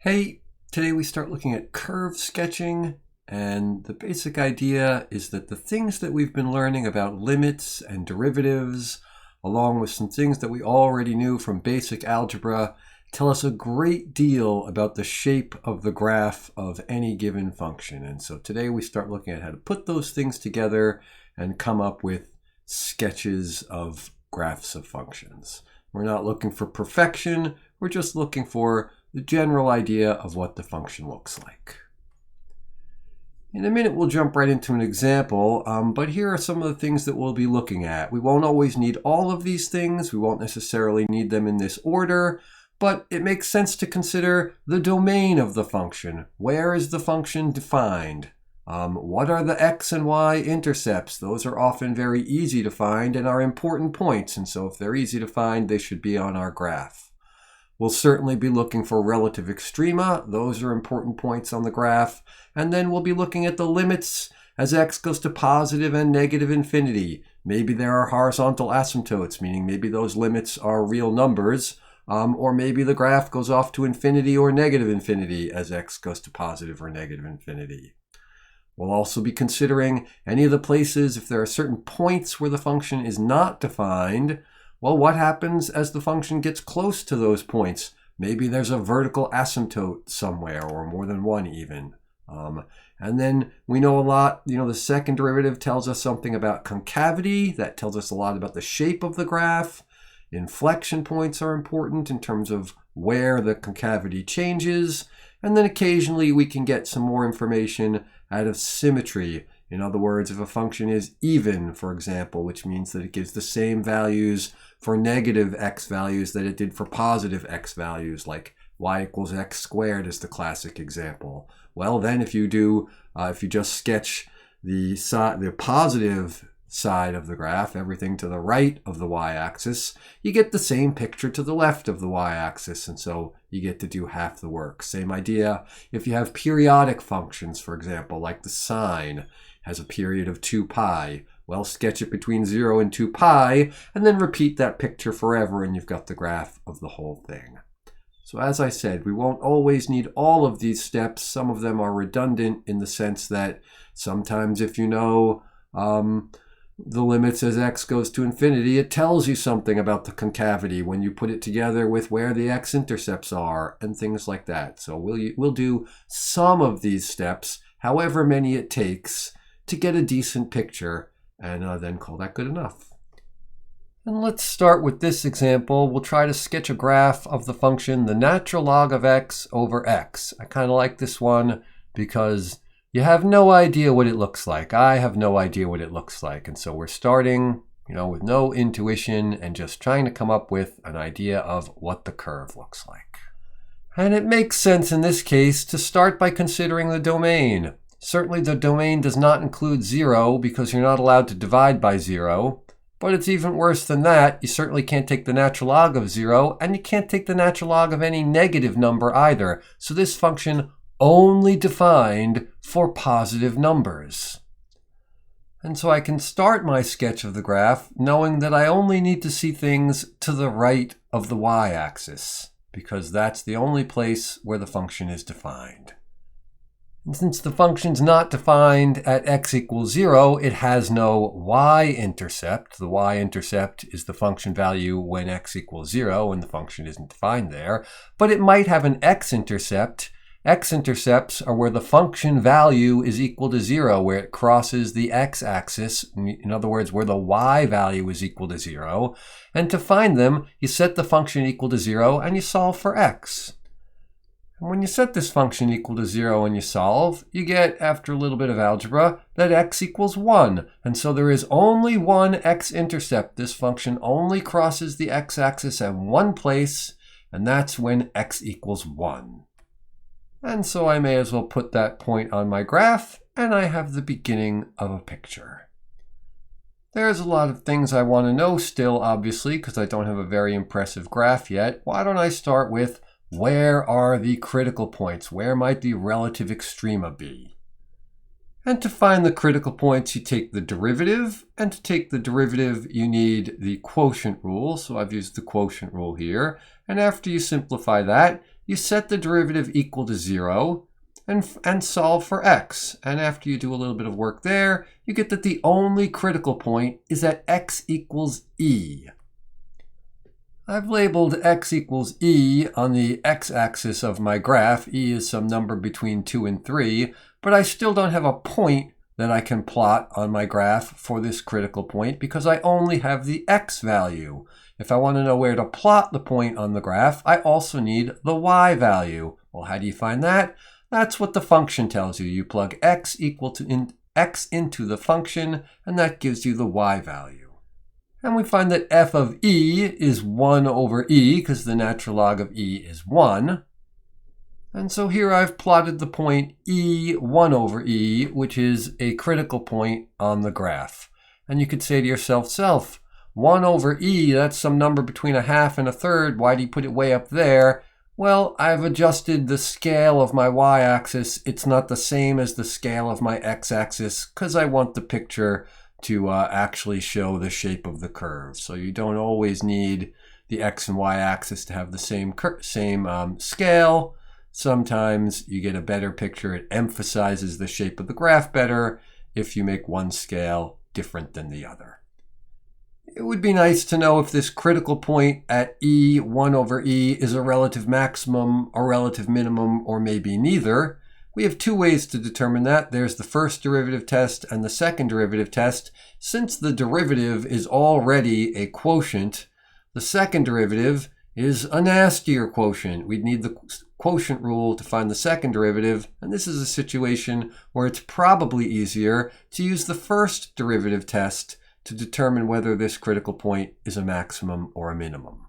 Hey, today we start looking at curve sketching, and the basic idea is that the things that we've been learning about limits and derivatives, along with some things that we already knew from basic algebra, tell us a great deal about the shape of the graph of any given function. And so today we start looking at how to put those things together and come up with sketches of graphs of functions. We're not looking for perfection, we're just looking for the general idea of what the function looks like. In a minute, we'll jump right into an example, but here are some of the things that we'll be looking at. We won't always need all of these things. We won't necessarily need them in this order, but it makes sense to consider the domain of the function. Where is the function defined? What are the x and y intercepts? Those are often very easy to find and are important points, and so if they're easy to find, they should be on our graph. We'll certainly be looking for relative extrema. Those are important points on the graph. And then we'll be looking at the limits as x goes to positive and negative infinity. Maybe there are horizontal asymptotes, meaning maybe those limits are real numbers, or maybe the graph goes off to infinity or negative infinity as x goes to positive or negative infinity. We'll also be considering any of the places, if there are certain points where the function is not defined, well, what happens as the function gets close to those points? Maybe there's a vertical asymptote somewhere, or more than one even. And then we know a lot, the second derivative tells us something about concavity. That tells us a lot about the shape of the graph. Inflection points are important in terms of where the concavity changes. And then occasionally we can get some more information out of symmetry. In other words, if a function is even, for example, which means that it gives the same values for negative x values that it did for positive x values, like y equals x squared is the classic example. Well, then if you just sketch the positive side of the graph, everything to the right of the y-axis, you get the same picture to the left of the y-axis, and so you get to do half the work. Same idea if you have periodic functions, for example, like the sine has a period of 2 pi. Well, sketch it between 0 and 2 pi, and then repeat that picture forever, and you've got the graph of the whole thing. So as I said, we won't always need all of these steps. Some of them are redundant in the sense that sometimes if you know the limits as x goes to infinity, it tells you something about the concavity when you put it together with where the x-intercepts are and things like that. So we'll do some of these steps, however many it takes, to get a decent picture, and then call that good enough. And let's start with this example. We'll try to sketch a graph of the function the natural log of x over x. I kind of like this one because you have no idea what it looks like. I have no idea what it looks like. And so we're starting, with no intuition and just trying to come up with an idea of what the curve looks like. And it makes sense in this case to start by considering the domain. Certainly the domain does not include 0 because you're not allowed to divide by 0. But it's even worse than that. You certainly can't take the natural log of 0, and you can't take the natural log of any negative number either. So this function only defined for positive numbers. And so I can start my sketch of the graph knowing that I only need to see things to the right of the y-axis, because that's the only place where the function is defined. And since the function's not defined at x equals 0, it has no y-intercept. The y-intercept is the function value when x equals 0, and the function isn't defined there. But it might have an x-intercept. X-intercepts are where the function value is equal to 0, where it crosses the x-axis, in other words, where the y value is equal to 0. And to find them, you set the function equal to 0 and you solve for x. And when you set this function equal to 0 and you solve, you get, after a little bit of algebra, that x equals 1. And so there is only one x-intercept. This function only crosses the x-axis at one place, and that's when x equals 1. And so I may as well put that point on my graph, and I have the beginning of a picture. There's a lot of things I want to know still, obviously, because I don't have a very impressive graph yet. Why don't I start with, where are the critical points? Where might the relative extrema be? And to find the critical points, you take the derivative. And to take the derivative, you need the quotient rule. So I've used the quotient rule here. And after you simplify that, you set the derivative equal to 0 and solve for x. And after you do a little bit of work there, you get that the only critical point is at x equals e. I've labeled x equals e on the x-axis of my graph. E is some number between 2 and 3, but I still don't have a point that I can plot on my graph for this critical point because I only have the x value. If I want to know where to plot the point on the graph, I also need the y value. Well, how do you find that? That's what the function tells you. You plug x into the function, and that gives you the y value. And we find that f of e is 1 over e, because the natural log of e is 1. And so here I've plotted the point e 1 over e, which is a critical point on the graph. And you could say to yourself, 1 over e, that's some number between a half and a third. Why do you put it way up there? Well, I've adjusted the scale of my y-axis. It's not the same as the scale of my x-axis because I want the picture to actually show the shape of the curve. So you don't always need the x and y-axis to have the same scale. Sometimes you get a better picture. It emphasizes the shape of the graph better if you make one scale different than the other. It would be nice to know if this critical point at e 1 over e is a relative maximum, a relative minimum, or maybe neither. We have two ways to determine that. There's the first derivative test and the second derivative test. Since the derivative is already a quotient, the second derivative is a nastier quotient. We'd need the quotient rule to find the second derivative, and this is a situation where it's probably easier to use the first derivative test to determine whether this critical point is a maximum or a minimum.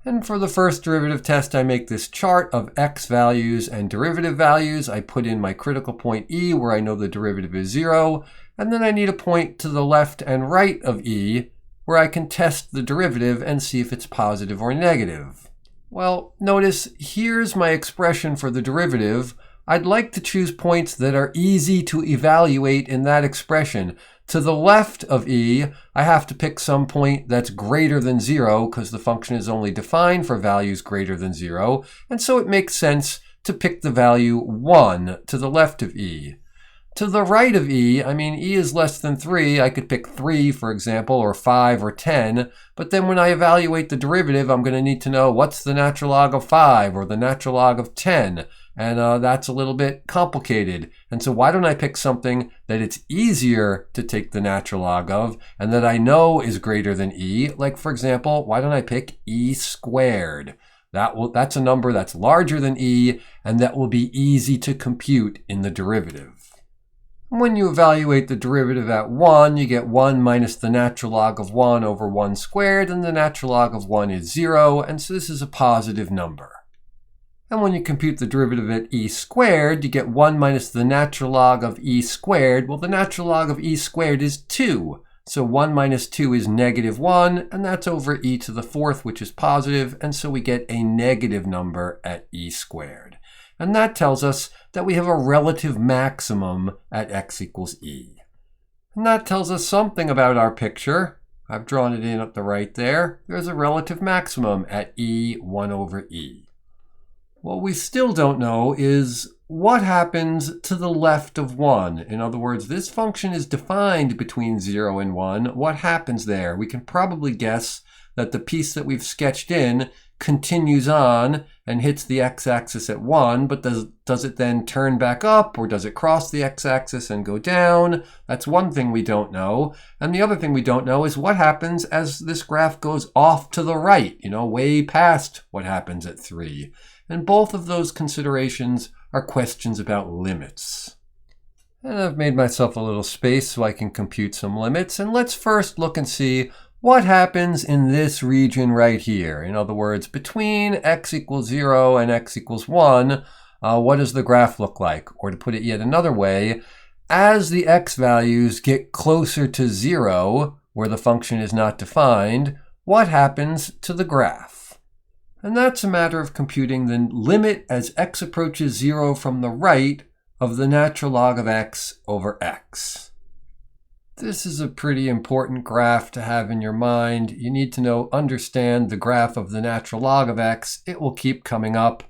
And for the first derivative test, I make this chart of x values and derivative values. I put in my critical point e, where I know the derivative is 0, and then I need a point to the left and right of e, where I can test the derivative and see if it's positive or negative. Well, notice here's my expression for the derivative. I'd like to choose points that are easy to evaluate in that expression. To the left of e, I have to pick some point that's greater than 0 because the function is only defined for values greater than 0, and so it makes sense to pick the value 1 to the left of e. To the right of e, e is less than 3. I could pick 3, for example, or 5 or 10, but then when I evaluate the derivative, I'm going to need to know what's the natural log of 5 or the natural log of 10. And that's a little bit complicated. And so why don't I pick something that it's easier to take the natural log of and that I know is greater than e? Like, for example, why don't I pick e squared? That's a number that's larger than e, and that will be easy to compute in the derivative. When you evaluate the derivative at 1, you get 1 minus the natural log of 1 over 1 squared, and the natural log of 1 is 0, and so this is a positive number. And when you compute the derivative at e squared, you get 1 minus the natural log of e squared. Well, the natural log of e squared is 2. So 1 minus 2 is negative 1, and that's over e to the fourth, which is positive, and so we get a negative number at e squared. And that tells us that we have a relative maximum at x equals e. And that tells us something about our picture. I've drawn it in at the right there. There's a relative maximum at e 1 over e. What we still don't know is what happens to the left of 1. In other words, this function is defined between 0 and 1. What happens there? We can probably guess that the piece that we've sketched in continues on and hits the x-axis at 1, but does it then turn back up, or does it cross the x-axis and go down? That's one thing we don't know. And the other thing we don't know is what happens as this graph goes off to the right, way past what happens at 3. And both of those considerations are questions about limits. And I've made myself a little space so I can compute some limits. And let's first look and see what happens in this region right here. In other words, between x equals 0 and x equals 1, what does the graph look like? Or to put it yet another way, as the x values get closer to 0, where the function is not defined, what happens to the graph? And that's a matter of computing the limit as x approaches 0 from the right of the natural log of x over x. This is a pretty important graph to have in your mind. You need to understand the graph of the natural log of x. It will keep coming up.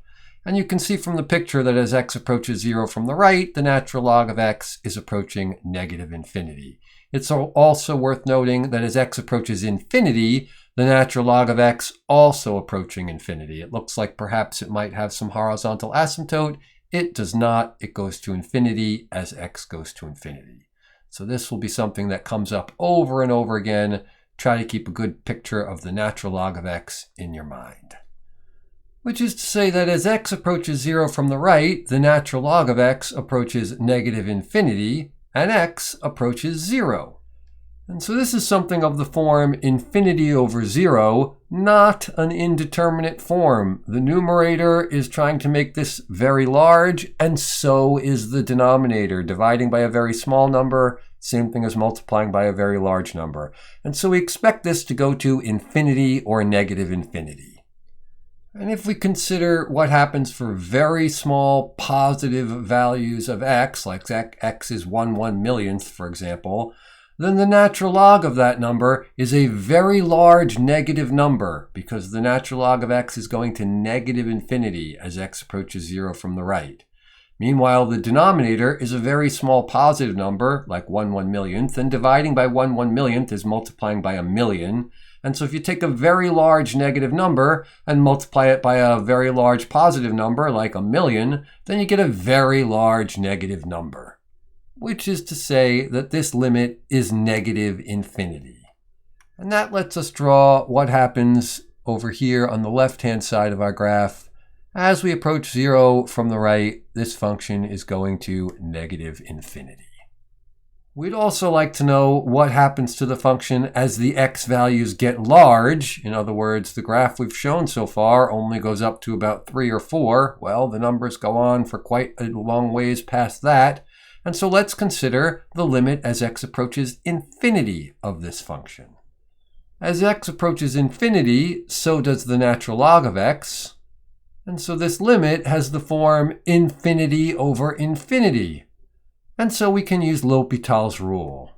And you can see from the picture that as x approaches 0 from the right, the natural log of x is approaching negative infinity. It's also worth noting that as x approaches infinity, the natural log of x also approaching infinity. It looks like perhaps it might have some horizontal asymptote. It does not. It goes to infinity as x goes to infinity. So this will be something that comes up over and over again. Try to keep a good picture of the natural log of x in your mind. Which is to say that as x approaches 0 from the right, the natural log of x approaches negative infinity, and x approaches 0. And so this is something of the form infinity over 0, not an indeterminate form. The numerator is trying to make this very large, and so is the denominator. Dividing by a very small number, same thing as multiplying by a very large number. And so we expect this to go to infinity or negative infinity. And if we consider what happens for very small positive values of x, like x is 1/1,000,000th, for example, then the natural log of that number is a very large negative number because the natural log of x is going to negative infinity as x approaches 0 from the right. Meanwhile, the denominator is a very small positive number, like 1/1,000,000th, and dividing by 1/1,000,000th is multiplying by 1,000,000. And so if you take a very large negative number and multiply it by a very large positive number, like 1,000,000, then you get a very large negative number, which is to say that this limit is negative infinity. And that lets us draw what happens over here on the left-hand side of our graph. As we approach 0 from the right, this function is going to negative infinity. We'd also like to know what happens to the function as the x values get large. In other words, the graph we've shown so far only goes up to about 3 or 4. Well, the numbers go on for quite a long ways past that. And so let's consider the limit as x approaches infinity of this function. As x approaches infinity, so does the natural log of x. And so this limit has the form infinity over infinity. And so we can use L'Hopital's rule,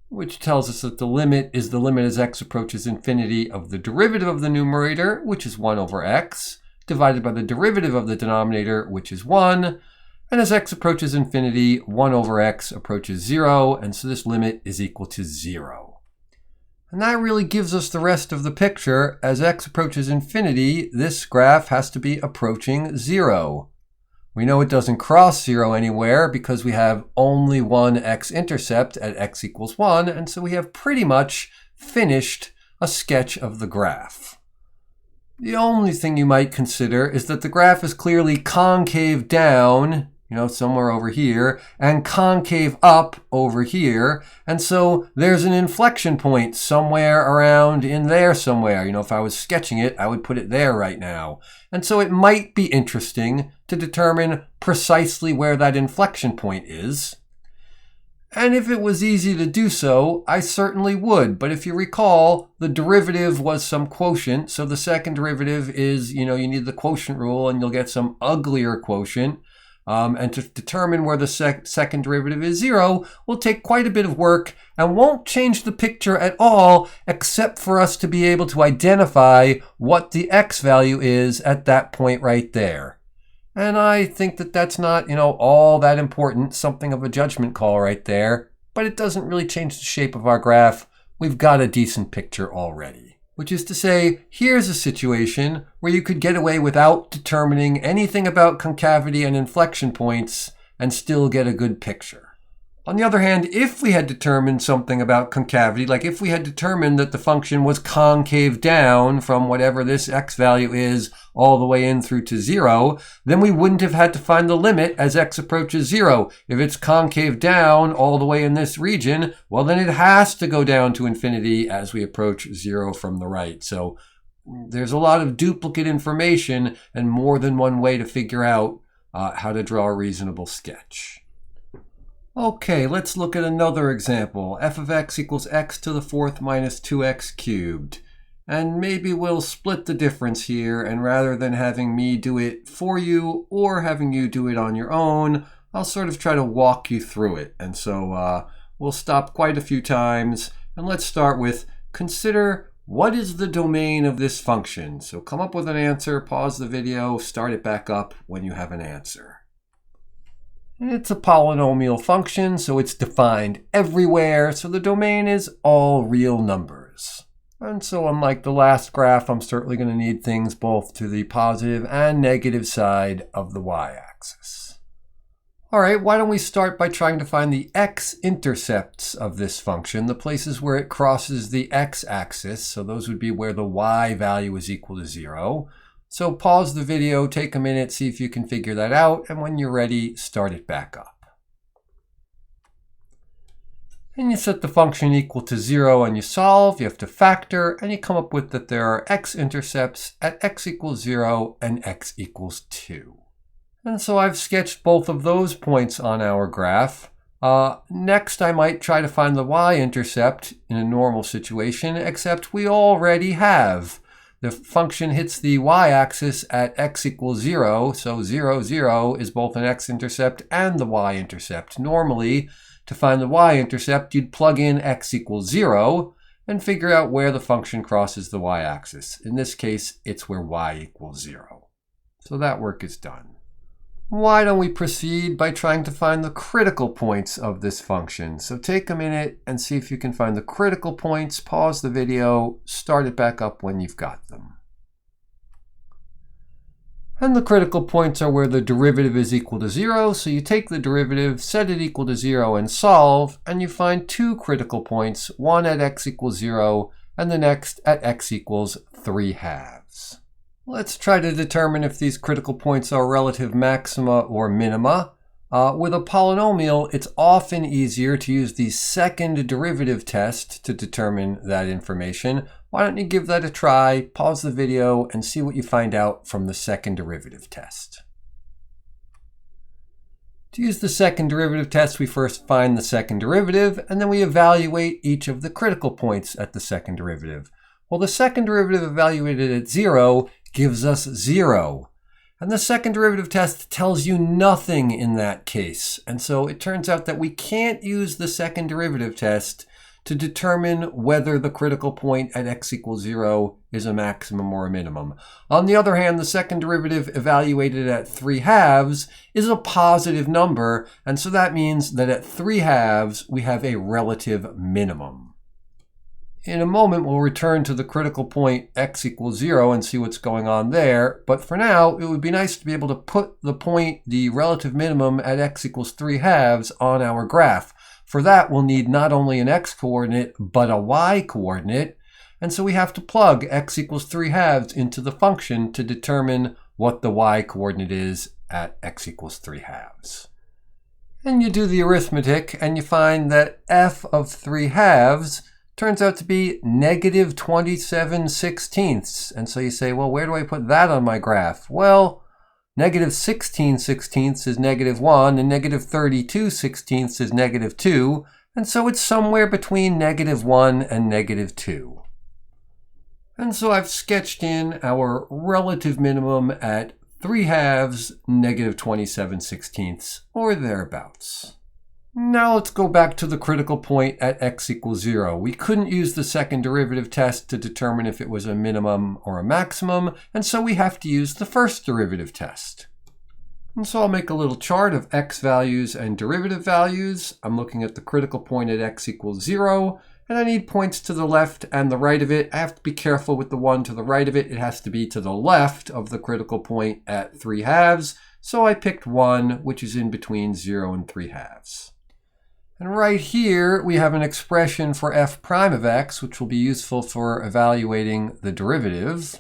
which tells us that the limit is the limit as x approaches infinity of the derivative of the numerator, which is 1 over x, divided by the derivative of the denominator, which is 1. And as x approaches infinity, 1 over x approaches 0, and so this limit is equal to 0. And that really gives us the rest of the picture. As x approaches infinity, this graph has to be approaching 0. We know it doesn't cross 0 anywhere because we have only one x-intercept at x equals 1, and so we have pretty much finished a sketch of the graph. The only thing you might consider is that the graph is clearly concave down, somewhere over here, and concave up over here, and so there's an inflection point somewhere around in there somewhere. If I was sketching it, I would put it there right now. And so it might be interesting to determine precisely where that inflection point is. And if it was easy to do so, I certainly would. But if you recall, the derivative was some quotient. So the second derivative is, you need the quotient rule and you'll get some uglier quotient. And to determine where the second derivative is 0 will take quite a bit of work and won't change the picture at all, except for us to be able to identify what the x value is at that point right there. And I think that that's not, all that important, something of a judgment call right there, but it doesn't really change the shape of our graph. We've got a decent picture already. Which is to say, here's a situation where you could get away without determining anything about concavity and inflection points and still get a good picture. On the other hand, if we had determined something about concavity, like if we had determined that the function was concave down from whatever this x value is all the way in through to 0, then we wouldn't have had to find the limit as x approaches 0. If it's concave down all the way in this region, well then it has to go down to infinity as we approach 0 from the right. So there's a lot of duplicate information and more than one way to figure out how to draw a reasonable sketch. Okay, let's look at another example. F of x equals x to the 4th minus 2x cubed. And maybe we'll split the difference here, and rather than having me do it for you or having you do it on your own, I'll sort of try to walk you through it. And so We'll stop quite a few times, and let's start with consider what is the domain of this function. So come up with an answer, pause the video, start it back up when you have an answer. It's a polynomial function, so it's defined everywhere, so the domain is all real numbers. And so unlike the last graph, I'm certainly going to need things both to the positive and negative side of the y-axis. All right, why don't we start by trying to find the x-intercepts of this function, the places where it crosses the x-axis. So those would be where the y value is equal to 0. So pause the video, take a minute, see if you can figure that out, and when you're ready, start it back up. And you set the function equal to 0 and you solve, you have to factor, and you come up with that there are x-intercepts at x equals 0 and x equals 2. And so I've sketched both of those points on our graph. Next, I might try to find the y-intercept in a normal situation, except we already have. The function hits the y-axis at x equals 0, so 0, 0 is both an x-intercept and the y-intercept. Normally, to find the y-intercept, you'd plug in x equals 0 and figure out where the function crosses the y-axis. In this case, it's where y equals 0. So that work is done. Why don't we proceed by trying to find the critical points of this function? So take a minute and see if you can find the critical points, pause the video, start it back up when you've got them. And the critical points are where the derivative is equal to 0, so you take the derivative, set it equal to 0 and solve, and you find two critical points, one at x equals 0 and the next at x equals 3/2. Let's try to determine if these critical points are relative maxima or minima. With a polynomial, it's often easier to use the second derivative test to determine that information. Why don't you give that a try, pause the video, and see what you find out from the second derivative test. To use the second derivative test, we first find the second derivative, and then we evaluate each of the critical points at the second derivative. Well, the second derivative evaluated at 0 gives us 0. And the second derivative test tells you nothing in that case. And so it turns out that we can't use the second derivative test to determine whether the critical point at x equals 0 is a maximum or a minimum. On the other hand, the second derivative evaluated at 3/2 is a positive number. And so that means that at 3/2 we have a relative minimum. In a moment, we'll return to the critical point x equals 0 and see what's going on there. But for now, it would be nice to be able to put the relative minimum at x equals 3/2 on our graph. For that, we'll need not only an x-coordinate, but a y-coordinate. And so we have to plug x equals 3/2 into the function to determine what the y-coordinate is at x equals 3/2. And you do the arithmetic, and you find that f of 3/2 turns out to be negative 27/16. And so you say, well, where do I put that on my graph? Well, negative 16/16 is negative 1, and negative 32/16 is negative 2. And so it's somewhere between negative 1 and negative 2. And so I've sketched in our relative minimum at 3/2, negative 27/16, or thereabouts. Now let's go back to the critical point at x equals 0. We couldn't use the second derivative test to determine if it was a minimum or a maximum, and so we have to use the first derivative test. And so I'll make a little chart of x values and derivative values. I'm looking at the critical point at x equals 0, and I need points to the left and the right of it. I have to be careful with the one to the right of it. It has to be to the left of the critical point at 3/2, so I picked 1, which is in between 0 and 3/2. And right here, we have an expression for f prime of x, which will be useful for evaluating the derivative.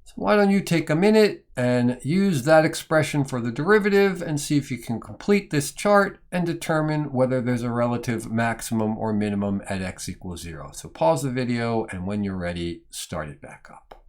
So why don't you take a minute and use that expression for the derivative and see if you can complete this chart and determine whether there's a relative maximum or minimum at x equals 0. So pause the video, and when you're ready, start it back up.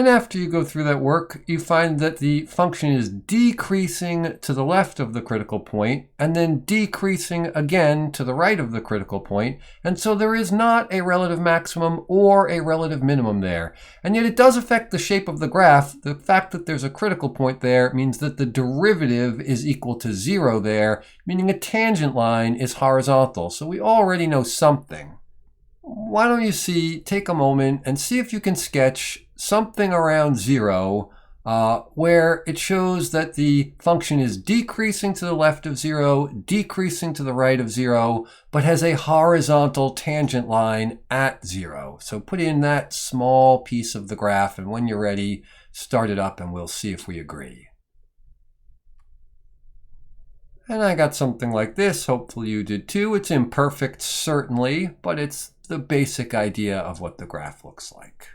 And after you go through that work, you find that the function is decreasing to the left of the critical point and then decreasing again to the right of the critical point. And so there is not a relative maximum or a relative minimum there. And yet it does affect the shape of the graph. The fact that there's a critical point there means that the derivative is equal to 0 there, meaning a tangent line is horizontal. So we already know something. Why don't you take a moment and see if you can sketch something around 0 where it shows that the function is decreasing to the left of 0, decreasing to the right of 0, but has a horizontal tangent line at 0. So put in that small piece of the graph, and when you're ready, start it up and we'll see if we agree. And I got something like this. Hopefully you did too. It's imperfect, certainly, but it's the basic idea of what the graph looks like.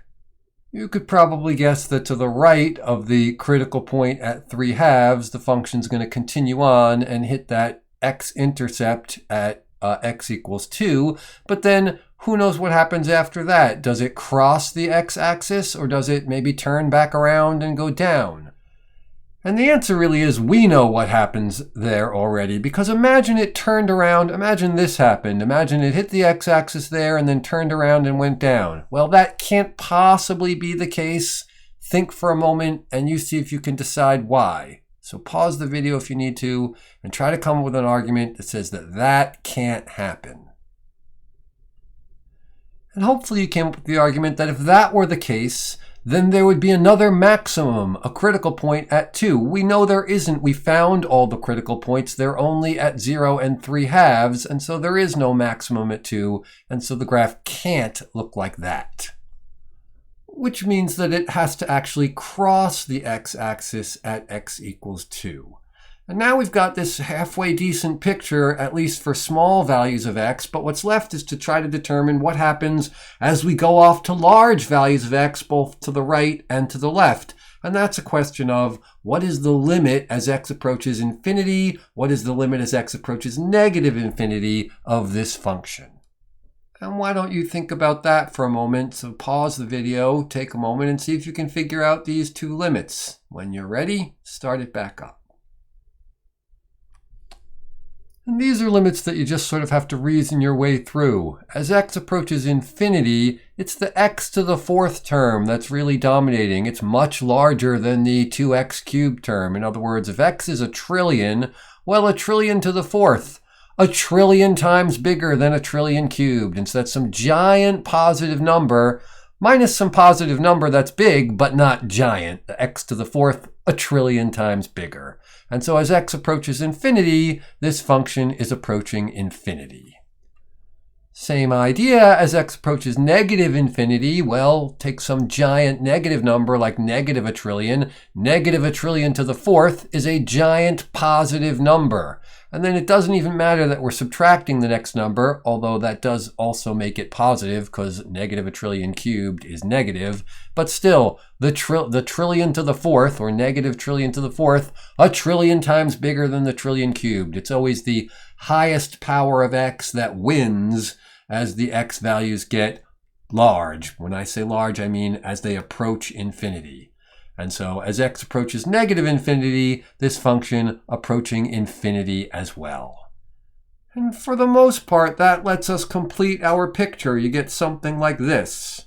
You could probably guess that to the right of the critical point at 3/2, the function's going to continue on and hit that x-intercept at x equals 2. But then who knows what happens after that? Does it cross the x-axis, or does it maybe turn back around and go down? And the answer really is we know what happens there already, because imagine it turned around, imagine this happened, imagine it hit the x-axis there and then turned around and went down. Well, that can't possibly be the case. Think for a moment and you see if you can decide why. So pause the video if you need to and try to come up with an argument that says that that can't happen. And hopefully you came up with the argument that if that were the case, then there would be another maximum, a critical point at 2. We know there isn't. We found all the critical points. They're only at 0 and 3/2, and so there is no maximum at 2, and so the graph can't look like that. Which means that it has to actually cross the x-axis at x equals 2. And now we've got this halfway decent picture, at least for small values of x, but what's left is to try to determine what happens as we go off to large values of x, both to the right and to the left. And that's a question of what is the limit as x approaches infinity? What is the limit as x approaches negative infinity of this function? And why don't you think about that for a moment? So pause the video, take a moment, and see if you can figure out these two limits. When you're ready, start it back up. And these are limits that you just sort of have to reason your way through. As x approaches infinity, it's the x to the 4th term that's really dominating. It's much larger than the 2x cubed term. In other words, if x is a trillion, well, a trillion to the 4th, a trillion times bigger than a trillion cubed. And so that's some giant positive number minus some positive number that's big, but not giant. The x to the 4th, a trillion times bigger. And so as x approaches infinity, this function is approaching infinity. Same idea as x approaches negative infinity. Well, take some giant negative number like negative a trillion. Negative a trillion to the 4th is a giant positive number. And then it doesn't even matter that we're subtracting the next number, although that does also make it positive because negative a trillion cubed is negative. But still, the trillion to the 4th, or negative trillion to the 4th, a trillion times bigger than the trillion cubed. It's always the highest power of x that wins as the x values get large. When I say large, I mean as they approach infinity. And so as x approaches negative infinity, this function approaching infinity as well. And for the most part, that lets us complete our picture. You get something like this.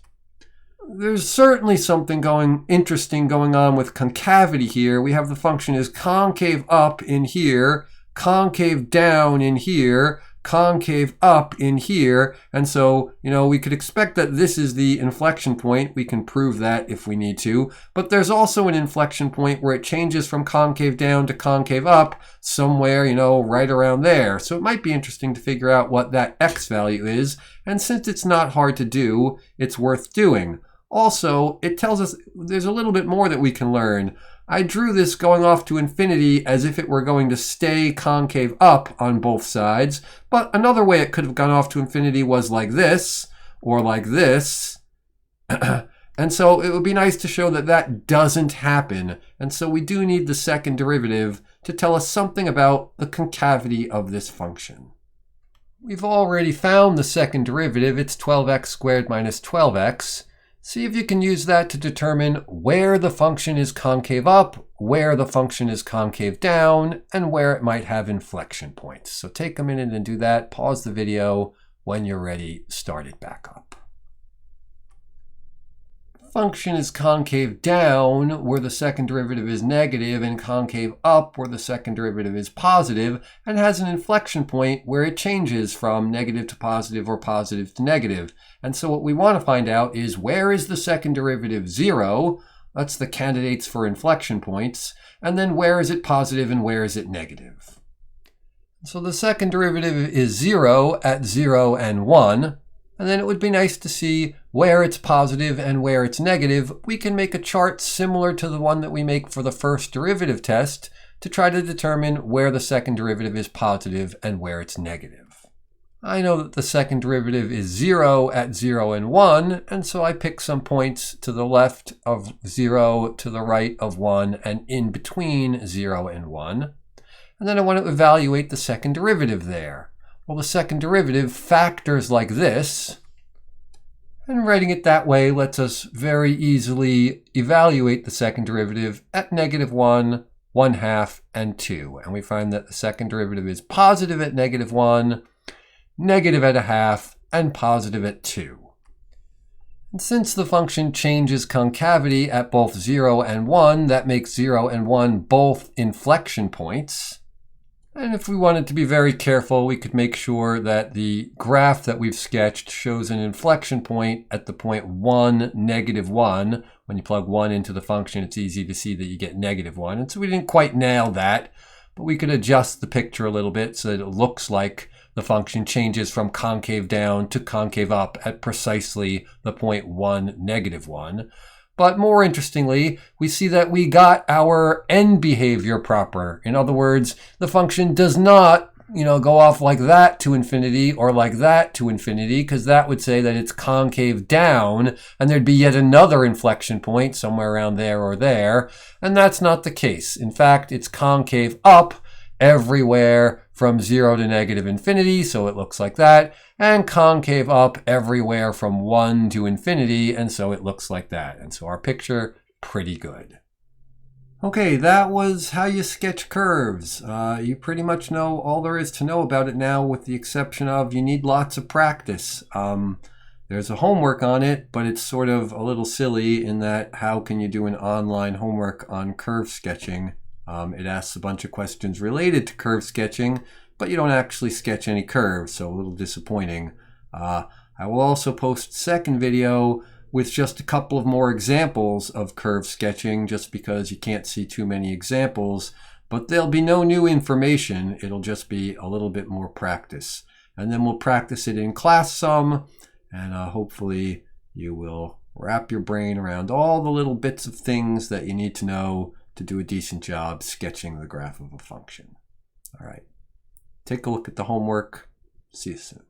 There's certainly something interesting going on with concavity here. We have the function is concave up in here, concave down in here, concave up in here. And so, we could expect that this is the inflection point. We can prove that if we need to. But there's also an inflection point where it changes from concave down to concave up somewhere, right around there. So it might be interesting to figure out what that x value is. And since it's not hard to do, it's worth doing. Also, it tells us there's a little bit more that we can learn. I drew this going off to infinity as if it were going to stay concave up on both sides. But another way it could have gone off to infinity was like this, or like this. And so it would be nice to show that that doesn't happen. And so we do need the second derivative to tell us something about the concavity of this function. We've already found the second derivative. It's 12x squared minus 12x. See if you can use that to determine where the function is concave up, where the function is concave down, and where it might have inflection points. So take a minute and do that. Pause the video. When you're ready, start it back up. Function is concave down where the second derivative is negative, and concave up where the second derivative is positive, and has an inflection point where it changes from negative to positive or positive to negative. And so what we want to find out is, where is the second derivative 0? That's the candidates for inflection points. And then where is it positive and where is it negative? So the second derivative is 0 at 0 and 1. And then it would be nice to see where it's positive and where it's negative. We can make a chart similar to the one that we make for the first derivative test to try to determine where the second derivative is positive and where it's negative. I know that the second derivative is 0 at 0 and 1, and so I pick some points to the left of 0, to the right of 1, and in between 0 and 1. And then I want to evaluate the second derivative there. Well, the second derivative factors like this, and writing it that way lets us very easily evaluate the second derivative at -1, 1/2, and 2. And we find that the second derivative is positive at -1, negative at 1/2, and positive at 2. And since the function changes concavity at both 0 and 1, that makes 0 and 1 both inflection points. And if we wanted to be very careful, we could make sure that the graph that we've sketched shows an inflection point at the point 1, -1. When you plug 1 into the function, it's easy to see that you get -1. And so we didn't quite nail that, but we could adjust the picture a little bit so that it looks like the function changes from concave down to concave up at precisely the point 1, -1. But more interestingly, we see that we got our end behavior proper. In other words, the function does not, go off like that to infinity or like that to infinity, because that would say that it's concave down, and there'd be yet another inflection point somewhere around there or there. And that's not the case. In fact, it's concave up everywhere from 0 to -infinity, so it looks like that, and concave up everywhere from 1 to infinity, and so it looks like that. And so our picture, pretty good. Okay, that was how you sketch curves. You pretty much know all there is to know about it now, with the exception of you need lots of practice. There's a homework on it, but it's sort of a little silly in that how can you do an online homework on curve sketching? It asks a bunch of questions related to curve sketching, but you don't actually sketch any curves, so a little disappointing. I will also post a second video with just a couple of more examples of curve sketching, just because you can't see too many examples, but there'll be no new information. It'll just be a little bit more practice. And then we'll practice it in class some, and hopefully you will wrap your brain around all the little bits of things that you need to know to do a decent job sketching the graph of a function. All right, take a look at the homework. See you soon.